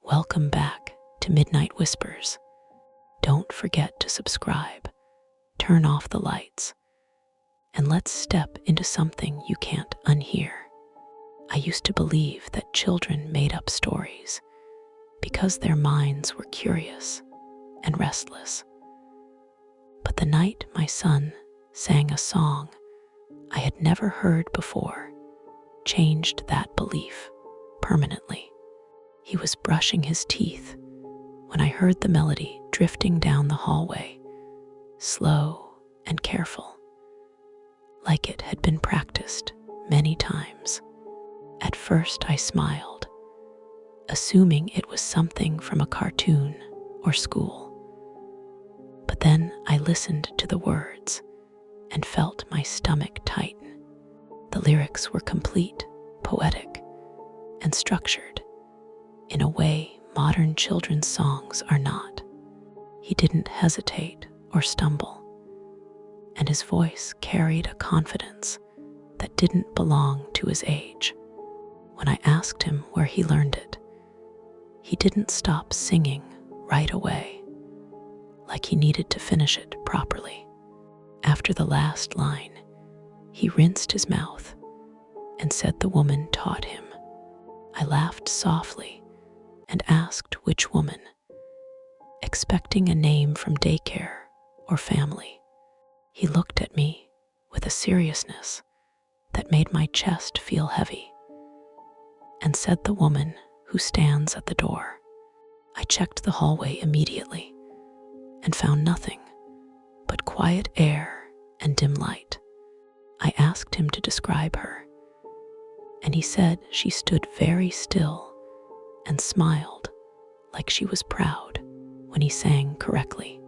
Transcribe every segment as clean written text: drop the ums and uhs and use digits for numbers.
Welcome back to Midnight Whispers. Don't forget to subscribe, turn off the lights, and let's step into something you can't unhear. I used to believe that children made up stories because their minds were curious and restless. But the night my son sang a song I had never heard before changed that belief permanently. He was brushing his teeth when I heard the melody drifting down the hallway, slow and careful, like it had been practiced many times. At first I smiled, assuming it was something from a cartoon or school. But then I listened to the words and felt my stomach tighten. The lyrics were complete, poetic, and structured in a way modern children's songs are not. He didn't hesitate or stumble, and his voice carried a confidence that didn't belong to his age. When I asked him where he learned it, he didn't stop singing right away, like he needed to finish it properly. After the last line, he rinsed his mouth and said the woman taught him. I laughed softly and asked which woman, expecting a name from daycare or family. He looked at me with a seriousness that made my chest feel heavy and said the woman who stands at the door. I checked the hallway immediately and found nothing but quiet air and dim light. I asked him to describe her, and he said she stood very still and smiled like she was proud when he sang correctly.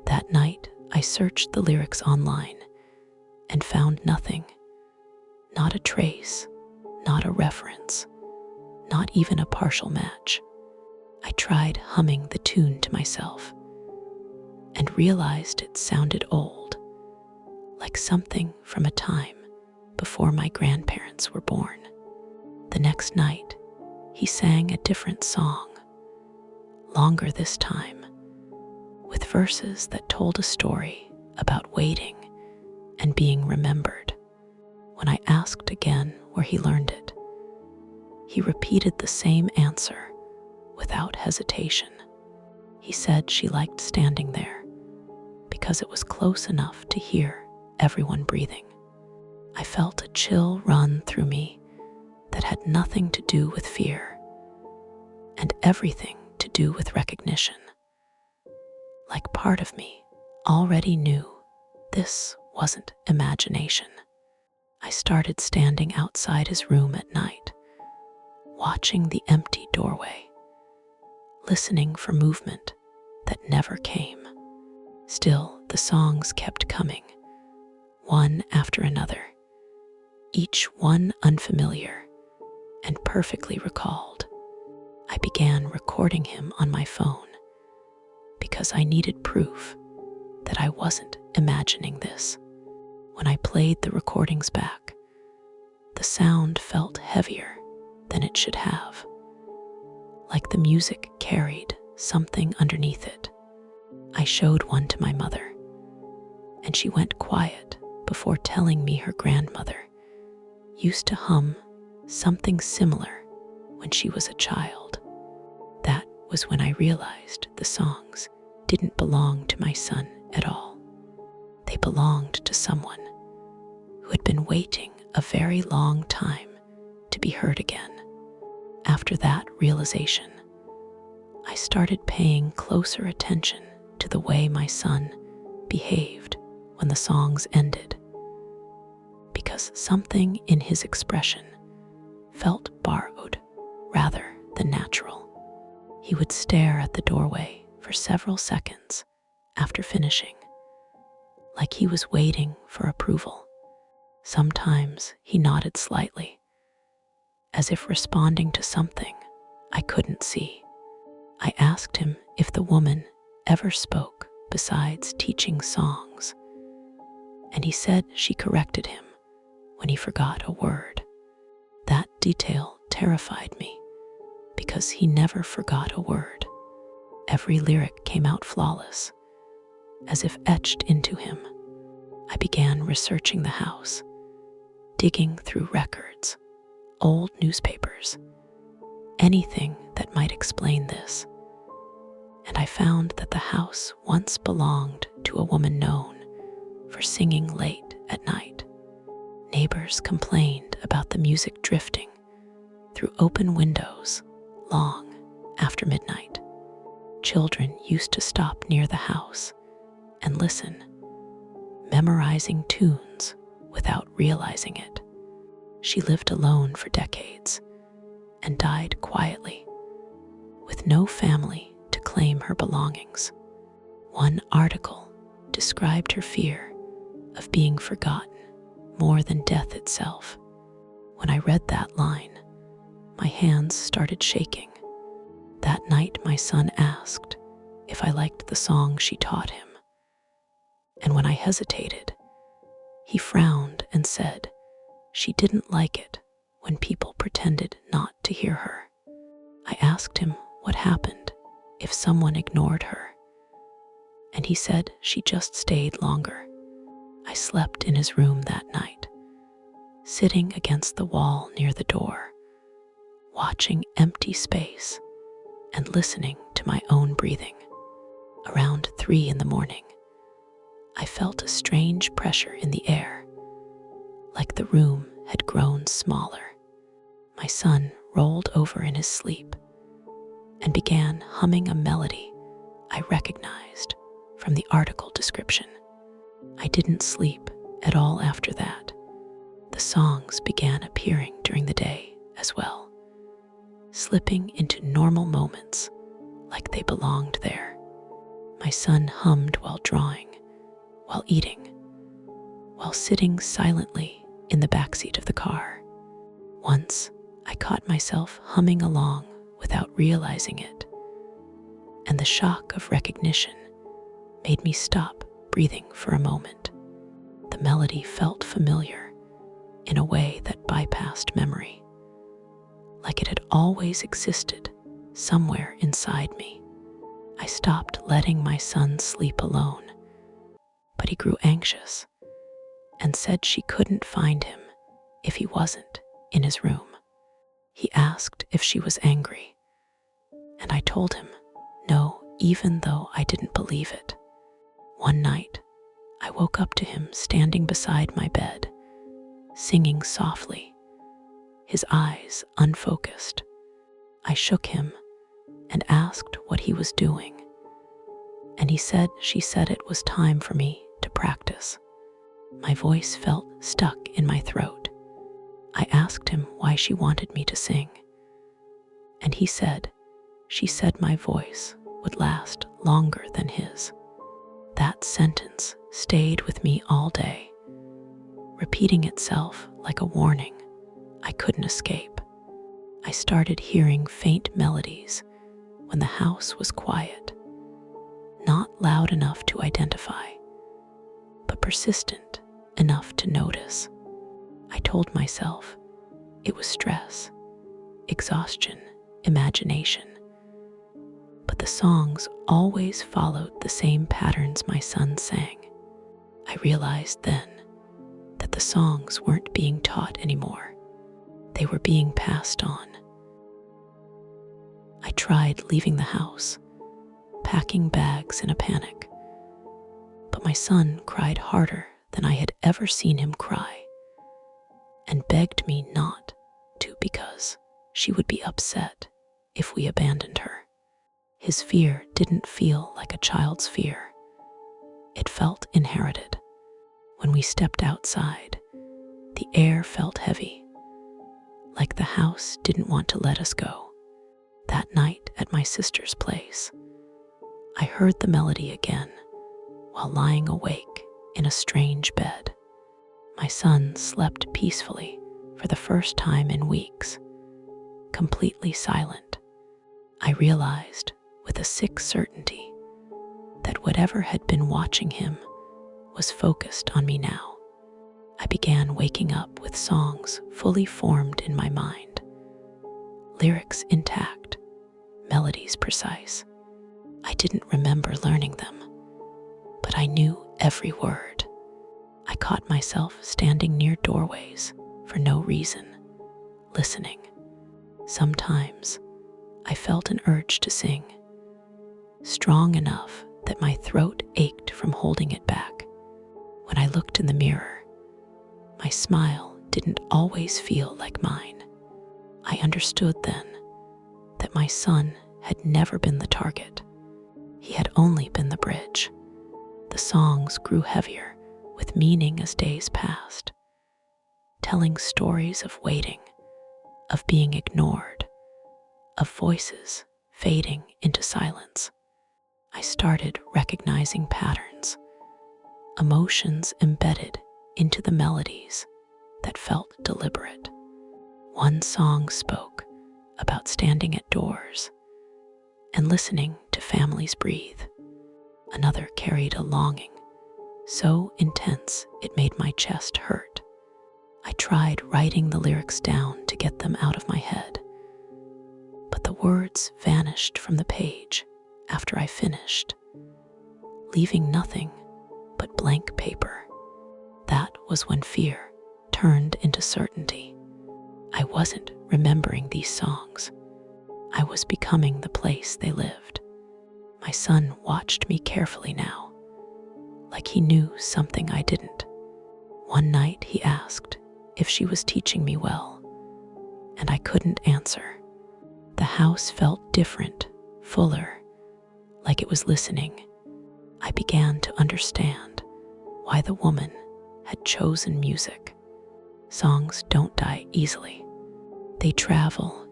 That night, I searched the lyrics online and found nothing. Not a trace, not a reference, not even a partial match. I tried humming the tune to myself and realized it sounded old, like something from a time before my grandparents were born. The next night, he sang a different song, longer this time, with verses that told a story about waiting and being remembered. When I asked again where he learned it, he repeated the same answer without hesitation. He said she liked standing there because it was close enough to hear everyone breathing. I felt a chill run through me that had nothing to do with fear and everything to do with recognition. Like part of me already knew this wasn't imagination. I started standing outside his room at night, watching the empty doorway, listening for movement that never came. Still, the songs kept coming, one after another, each one unfamiliar and perfectly recalled. I began recording him on my phone because I needed proof that I wasn't imagining this. When I played the recordings back, the sound felt heavier than it should have, like the music carried something underneath it. I showed one to my mother, and she went quiet before telling me her grandmother used to hum something similar when she was a child. That was when I realized the songs didn't belong to my son at all. They belonged to someone who had been waiting a very long time to be heard again. After that realization, I started paying closer attention to the way my son behaved when the songs ended, because something in his expression felt borrowed rather than natural. He would stare at the doorway for several seconds after finishing, like he was waiting for approval. Sometimes he nodded slightly, as if responding to something I couldn't see. I asked him if the woman ever spoke besides teaching songs, and he said she corrected him when he forgot a word. That detail terrified me because because he never forgot a word. Every lyric came out flawless, as if etched into him. I began researching the house, digging through records, old newspapers, anything that might explain this. And I found that the house once belonged to a woman known for singing late at night. Neighbors complained about the music drifting through open windows long after midnight. Children used to stop near the house and listen, memorizing tunes without realizing it. She lived alone for decades and died quietly, with no family to claim her belongings. One article described her fear of being forgotten more than death itself. When I read that line, my hands started shaking. That night, my son asked if I liked the song she taught him. And when I hesitated, he frowned and said she didn't like it when people pretended not to hear her. I asked him what happened if someone ignored her, and he said she just stayed longer. I slept in his room that night, sitting against the wall near the door, watching empty space and listening to my own breathing. Around 3 a.m, I felt a strange pressure in the air, like the room had grown smaller. My son rolled over in his sleep and began humming a melody I recognized from the article description. I didn't sleep at all after that. The songs began appearing during the day as well, slipping into normal moments like they belonged there. My son hummed while drawing, while eating, while sitting silently in the backseat of the car. Once, I caught myself humming along without realizing it, and the shock of recognition made me stop breathing for a moment. The melody felt familiar in a way that bypassed memory, like it had always existed somewhere inside me. I stopped letting my son sleep alone, but he grew anxious and said she couldn't find him if he wasn't in his room. He asked if she was angry, and I told him no, even though I didn't believe it. One night, I woke up to him standing beside my bed, singing softly, his eyes unfocused. I shook him and asked what he was doing, and he said she said it was time for me to practice. My voice felt stuck in my throat. I asked him why she wanted me to sing, and he said she said my voice would last longer than his. That sentence stayed with me all day, repeating itself like a warning I couldn't escape. I started hearing faint melodies when the house was quiet, not loud enough to identify, but persistent enough to notice. I told myself it was stress, exhaustion, imagination. But the songs always followed the same patterns my son sang. I realized then that the songs weren't being taught anymore. They were being passed on. I tried leaving the house, packing bags in a panic, but my son cried harder than I had ever seen him cry, and begged me not to because she would be upset if we abandoned her. His fear didn't feel like a child's fear. It felt inherited. When we stepped outside, the air felt heavy, like the house didn't want to let us go. That night at my sister's place, I heard the melody again while lying awake in a strange bed. My son slept peacefully for the first time in weeks, completely silent. I realized with a sick certainty that whatever had been watching him was focused on me now. I began waking up with songs fully formed in my mind, lyrics intact, always precise. I didn't remember learning them, but I knew every word. I caught myself standing near doorways for no reason, listening. Sometimes I felt an urge to sing, strong enough that my throat ached from holding it back. When I looked in the mirror, my smile didn't always feel like mine. I understood then that my son had never been the target. He had only been the bridge. The songs grew heavier with meaning as days passed, telling stories of waiting, of being ignored, of voices fading into silence. I started recognizing patterns, emotions embedded into the melodies that felt deliberate. One song spoke about standing at doors and listening to families breathe. Another carried a longing so intense it made my chest hurt. I tried writing the lyrics down to get them out of my head, but the words vanished from the page after I finished, leaving nothing but blank paper. That was when fear turned into certainty. I wasn't remembering these songs. I was becoming the place they lived. My son watched me carefully now, like he knew something I didn't. One night he asked if she was teaching me well, and I couldn't answer. The house felt different, fuller, like it was listening. I began to understand why the woman had chosen music. Songs don't die easily. They travel,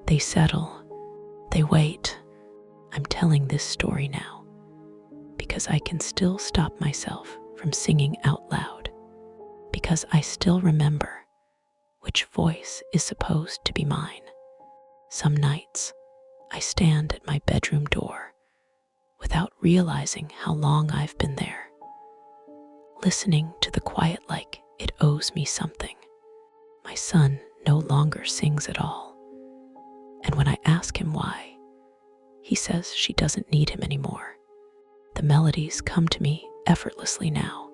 they settle, they wait. I'm telling this story now because I can still stop myself from singing out loud, because I still remember which voice is supposed to be mine. Some nights, I stand at my bedroom door without realizing how long I've been there, listening to the quiet like it owes me something. My son no longer sings at all, and when I ask him why, he says she doesn't need him anymore. The melodies come to me effortlessly now,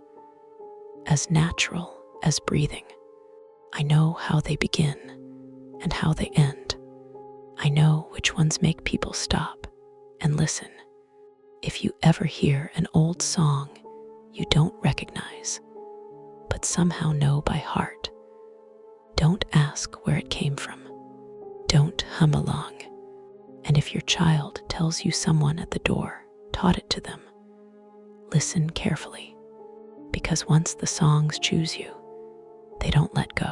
as natural as breathing. I know how they begin and how they end. I know which ones make people stop and listen. If you ever hear an old song you don't recognize, but somehow know by heart, don't ask where it came from. Don't hum along. And if your child tells you someone at the door taught it to them, listen carefully, because once the songs choose you, they don't let go.